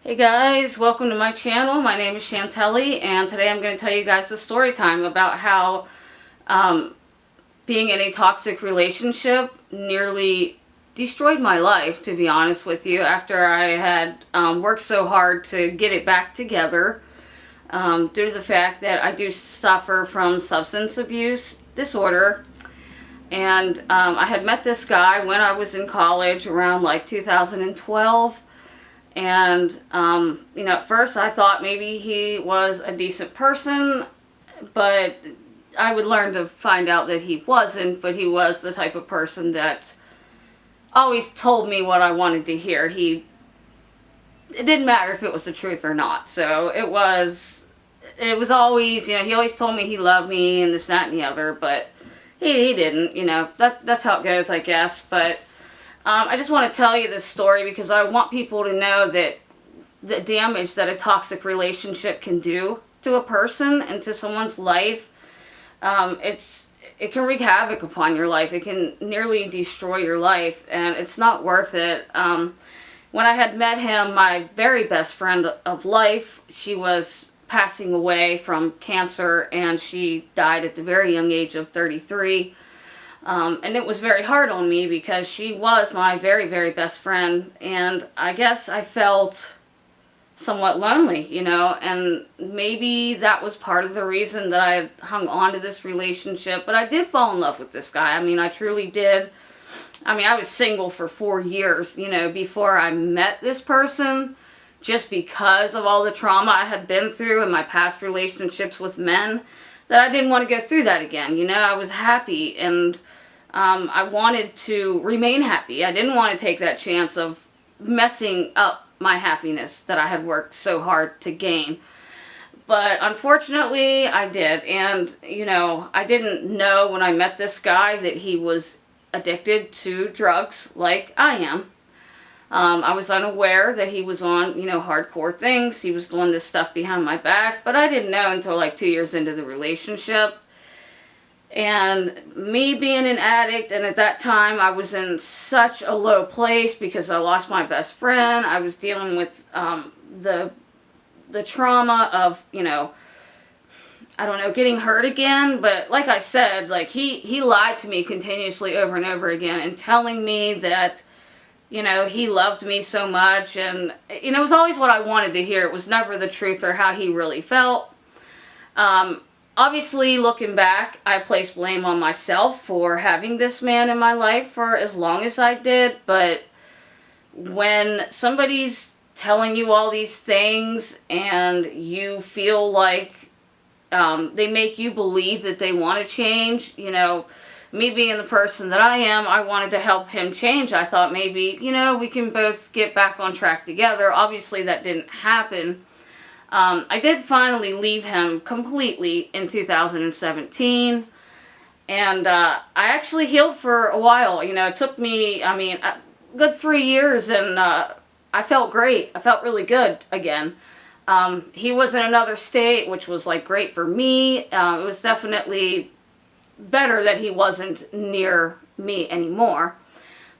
Hey guys, welcome to my channel. My name is Chantelli, and today I'm going to tell you guys a story time about how being in a toxic relationship nearly destroyed my life, to be honest with you, after I had worked so hard to get it back together due to the fact that I do suffer from substance abuse disorder. And I had met this guy when I was in college around like 2012. And, at first I thought maybe he was a decent person, but I would learn to find out that he wasn't, but he was the type of person that always told me what I wanted to hear. It didn't matter if it was the truth or not. So it was always, he always told me he loved me and this, that, and the other, but he didn't, that's how it goes, I guess. But I just want to tell you this story because I want people to know that the damage that a toxic relationship can do to a person and to someone's life, it can wreak havoc upon your life. It can nearly destroy your life, and it's not worth it. When I had met him, my very best friend of life, she was passing away from cancer, and she died at the very young age of 33. And it was very hard on me because she was my very, very best friend. And I guess I felt somewhat lonely, and maybe that was part of the reason that I hung on to this relationship. But I did fall in love with this guy. I truly did. I was single for 4 years, before I met this person, just because of all the trauma I had been through in my past relationships with men, that I didn't want to go through that again. I was happy, and I wanted to remain happy. I didn't want to take that chance of messing up my happiness that I had worked so hard to gain. But unfortunately, I did. And, I didn't know when I met this guy that he was addicted to drugs like I am. I was unaware that he was on, hardcore things. He was doing this stuff behind my back. But I didn't know until like 2 years into the relationship. And me being an addict, and at that time I was in such a low place because I lost my best friend. I was dealing with the trauma of, I don't know, getting hurt again. But like I said, like he lied to me continuously over and over again and telling me that, he loved me so much. And, it was always what I wanted to hear. It was never the truth or how he really felt. Obviously, looking back, I place blame on myself for having this man in my life for as long as I did. But when somebody's telling you all these things and you feel like they make you believe that they want to change, me being the person that I am, I wanted to help him change. I thought maybe, we can both get back on track together. Obviously, that didn't happen. I did finally leave him completely in 2017, and I actually healed for a while. It took me, a good 3 years, and I felt great. I felt really good again. He was in another state, which was like great for me. It was definitely better that he wasn't near me anymore.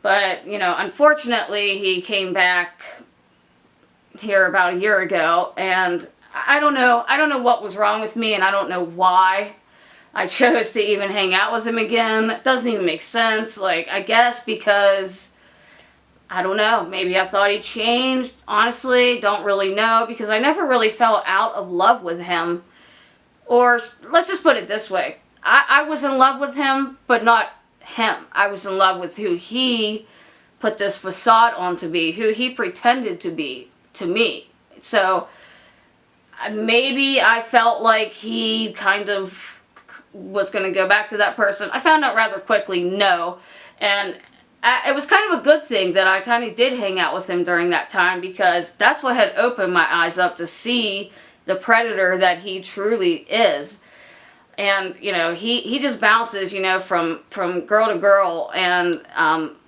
But, unfortunately, he came back here about a year ago, and I don't know what was wrong with me, and I don't know why I chose to even hang out with him again. It doesn't even make sense. Like, I guess because, I don't know, maybe I thought he changed. Honestly, don't really know, because I never really fell out of love with him. Or, let's just put it this way. I was in love with him, but not him. I was in love with who he put this facade on to be, who he pretended to be to me. So maybe I felt like he kind of was going to go back to that person. I found out rather quickly, no. And it was kind of a good thing that I kind of did hang out with him during that time, because that's what had opened my eyes up to see the predator that he truly is. And, he just bounces, from girl to girl, and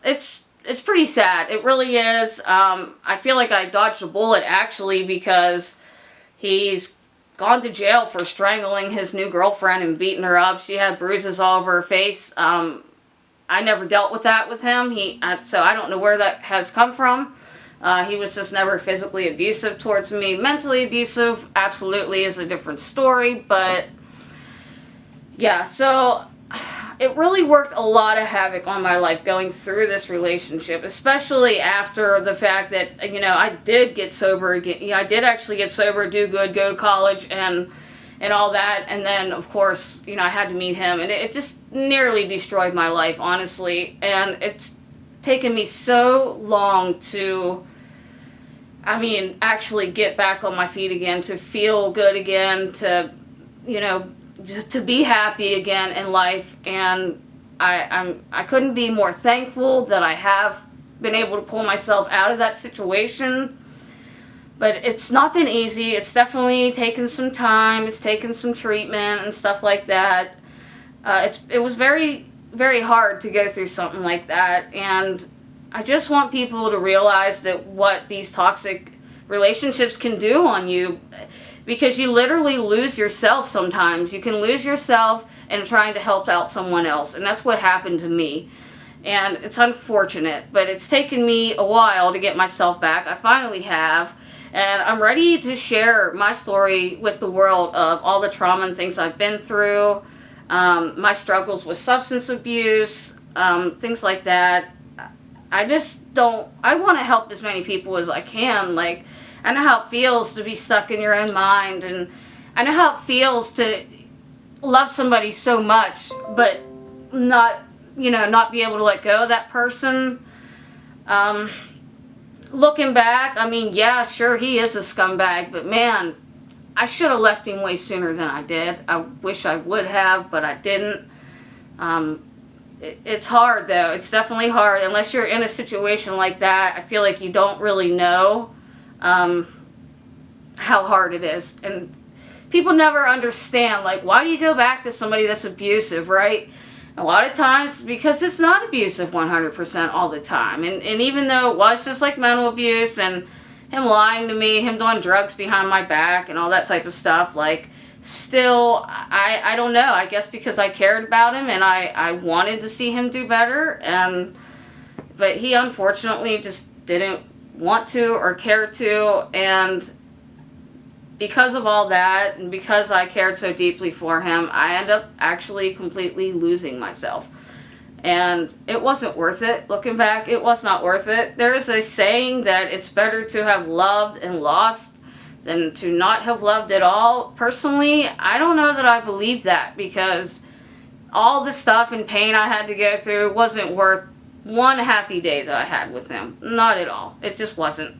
it's pretty sad. It really is. I feel like I dodged a bullet, actually, because he's gone to jail for strangling his new girlfriend and beating her up. She had bruises all over her face. I never dealt with that with him. So I don't know where that has come from. He was just never physically abusive towards me. Mentally abusive, absolutely, is a different story. But yeah, so it really worked a lot of havoc on my life going through this relationship, especially after the fact that, you know, I did get sober again. You know, I did actually get sober, do good, go to college, and all that. And then, of course, you know, I had to meet him, and it just nearly destroyed my life, honestly. And it's taken me so long to, I mean, actually get back on my feet again, to feel good again, to, you know, just to be happy again in life. And I couldn't be more thankful that I have been able to pull myself out of that situation. But it's not been easy. It's definitely taken some time. It's taken some treatment and stuff like that. It was very, very hard to go through something like that. And I just want people to realize that what these toxic relationships can do on you, because you literally lose yourself sometimes. You can lose yourself in trying to help out someone else. And that's what happened to me. And it's unfortunate, but it's taken me a while to get myself back. I finally have. And I'm ready to share my story with the world of all the trauma and things I've been through, my struggles with substance abuse, things like that. I want to help as many people as I can. Like, I know how it feels to be stuck in your own mind, and I know how it feels to love somebody so much, but not be able to let go of that person. Looking back, I mean, yeah, sure, he is a scumbag, but man, I should have left him way sooner than I did. I wish I would have, but I didn't. It's hard, though. It's definitely hard. Unless you're in a situation like that, I feel like you don't really know how hard it is. And people never understand, like, why do you go back to somebody that's abusive, right? A lot of times, because it's not abusive 100% all the time. And even though it was just like mental abuse and him lying to me, him doing drugs behind my back and all that type of stuff, like, still, I don't know. I guess because I cared about him and I wanted to see him do better. But he unfortunately just didn't want to or care to. And because of all that, and because I cared so deeply for him, I ended up actually completely losing myself. And it wasn't worth it. Looking back, it was not worth it. There is a saying that it's better to have loved and lost than to not have loved at all. Personally, I don't know that I believe that, because all the stuff and pain I had to go through wasn't worth one happy day that I had with him. Not at all. It just wasn't.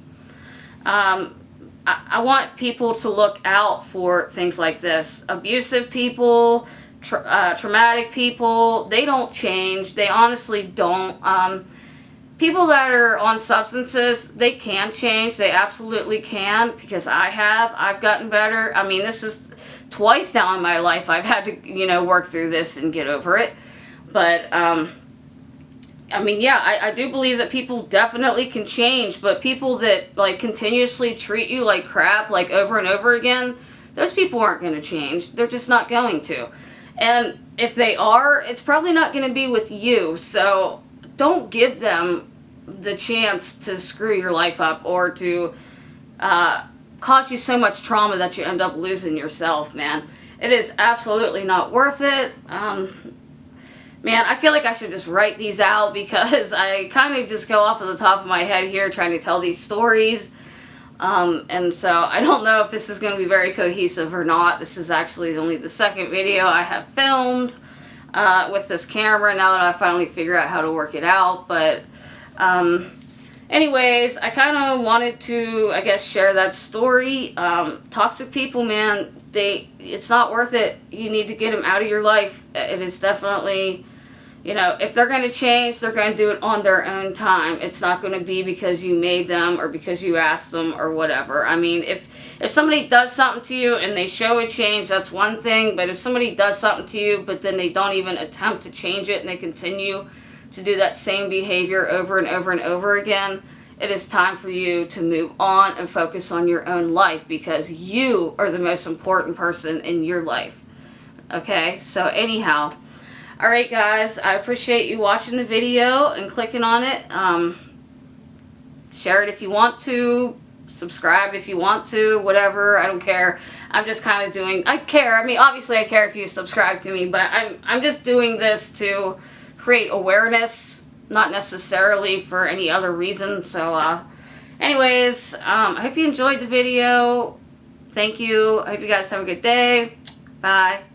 I want people to look out for things like this. Abusive people, traumatic people, they don't change. They honestly don't. People that are on substances, they can change. They absolutely can, because I've gotten better. I mean, this is twice now in my life I've had to, work through this and get over it. But, I mean, yeah, I do believe that people definitely can change, but people that, like, continuously treat you like crap, like, over and over again, those people aren't going to change. They're just not going to. And if they are, it's probably not going to be with you. So don't give them the chance to screw your life up or to cause you so much trauma that you end up losing yourself, man. It is absolutely not worth it. Man, I feel like I should just write these out, because I kind of just go off of the top of my head here trying to tell these stories. And so I don't know if this is going to be very cohesive or not. This is actually only the second video I have filmed with this camera, now that I finally figure out how to work it out. But anyways, I kind of wanted to, I guess, share that story. Toxic people, man, it's not worth it. You need to get them out of your life. It is definitely... if they're going to change, they're going to do it on their own time. It's not going to be because you made them or because you asked them or whatever. I mean, if somebody does something to you and they show a change, that's one thing. But if somebody does something to you, but then they don't even attempt to change it and they continue to do that same behavior over and over and over again, it is time for you to move on and focus on your own life, because you are the most important person in your life. Okay? So anyhow... Alright guys, I appreciate you watching the video and clicking on it. Share it if you want to. Subscribe if you want to. Whatever. I don't care. I'm just kind of doing... I care. I mean, obviously I care if you subscribe to me, but I'm just doing this to create awareness, not necessarily for any other reason. So, anyways, I hope you enjoyed the video. Thank you. I hope you guys have a good day. Bye.